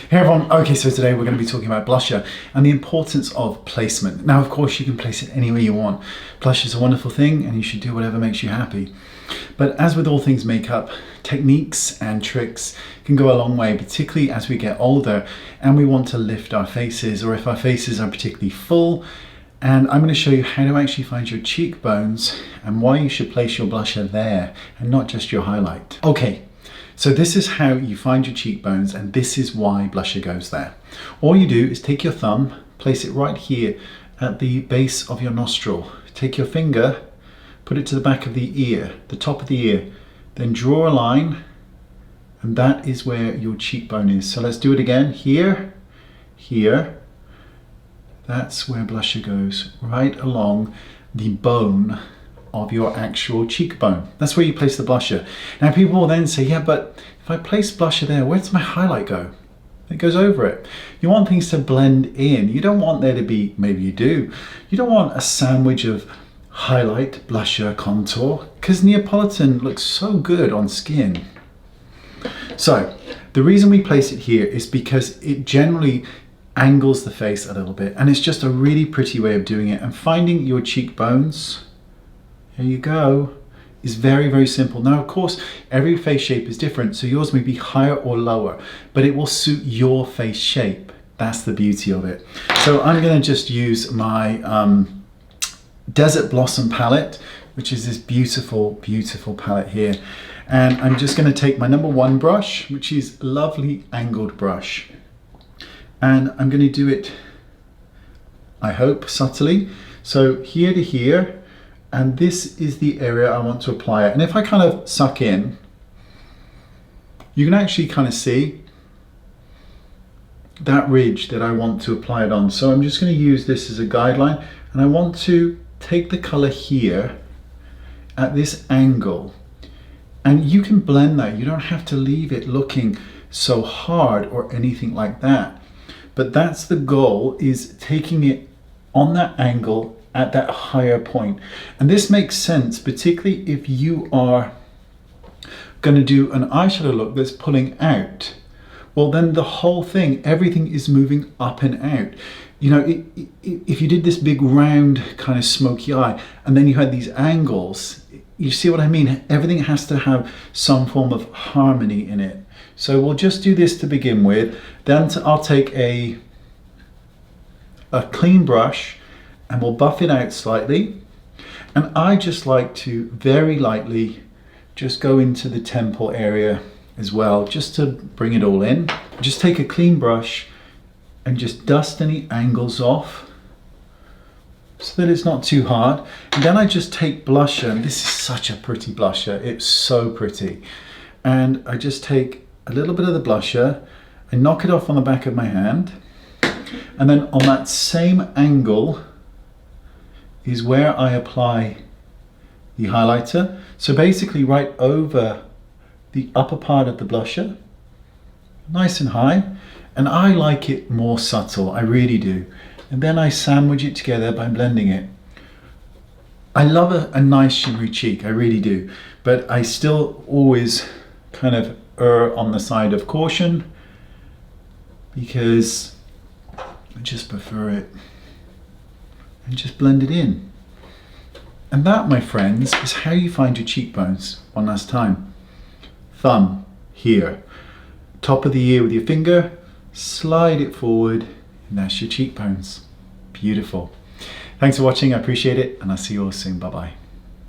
Hey everyone, okay, so today we're going to be talking about blusher and the importance of placement. Now, of course, you can place it anywhere you want. Blush is a wonderful thing and you should do whatever makes you happy. But as with all things makeup, techniques and tricks can go a long way, particularly as we get older and we want to lift our faces, or if our faces are particularly full. And I'm going to show you how to actually find your cheekbones and why you should place your blusher there and not just your highlight. Okay. So this is how you find your cheekbones, and this is why blusher goes there. All you do is take your thumb, place it right here at the base of your nostril. Take your finger, put it to the back of the ear, the top of the ear, then draw a line, and that is where your cheekbone is. So let's do it again. Here, here. That's where blusher goes, right along the bone of your actual cheekbone. That's where you place the blusher. Now people will then say, yeah, but if I place blusher there, where does my highlight go? It goes over it. You want things to blend in. You don't want there to be, maybe you do, you don't want a sandwich of highlight, blusher, contour, because Neapolitan looks so good on skin. So the reason we place it here is because it generally angles the face a little bit, and it's just a really pretty way of doing it. And finding your cheekbones, there you go, is very, very simple. Now, of course, every face shape is different, so yours may be higher or lower, but it will suit your face shape. That's the beauty of it. So I'm going to just use my Desert Blossom palette, which is this beautiful, beautiful palette here. And I'm just going to take my number 1 brush, which is a lovely angled brush. And I'm going to do it, I hope, subtly. So here to here. And this is the area I want to apply it. And if I kind of suck in, you can actually kind of see that ridge that I want to apply it on. So I'm just going to use this as a guideline, and I want to take the color here at this angle. And you can blend that. You don't have to leave it looking so hard or anything like that. But that's the goal, is taking it on that angle at that higher point. And this makes sense, particularly if you are going to do an eyeshadow look that's pulling out. Well, then the whole thing, everything is moving up and out. You know, if you did this big round kind of smoky eye and then you had these angles, you see what I mean? Everything has to have some form of harmony in it. So we'll just do this to begin with. Then I'll take a clean brush and we'll buff it out slightly. And I just like to very lightly just go into the temple area as well, just to bring it all in. Just take a clean brush and just dust any angles off so that it's not too hard. And then I just take blusher, and this is such a pretty blusher. It's so pretty. And I just take a little bit of the blusher and knock it off on the back of my hand. And then on that same angle is where I apply the highlighter. So basically right over the upper part of the blusher, nice and high. And I like it more subtle, I really do. And then I sandwich it together by blending it. I love a nice shimmery cheek, I really do. But I still always kind of err on the side of caution because I just prefer it. And just blend it in. And that, my friends, is how you find your cheekbones. One last time. Thumb here. Top of the ear with your finger, slide it forward, and that's your cheekbones. Beautiful. Thanks for watching, I appreciate it, and I'll see you all soon. Bye-bye.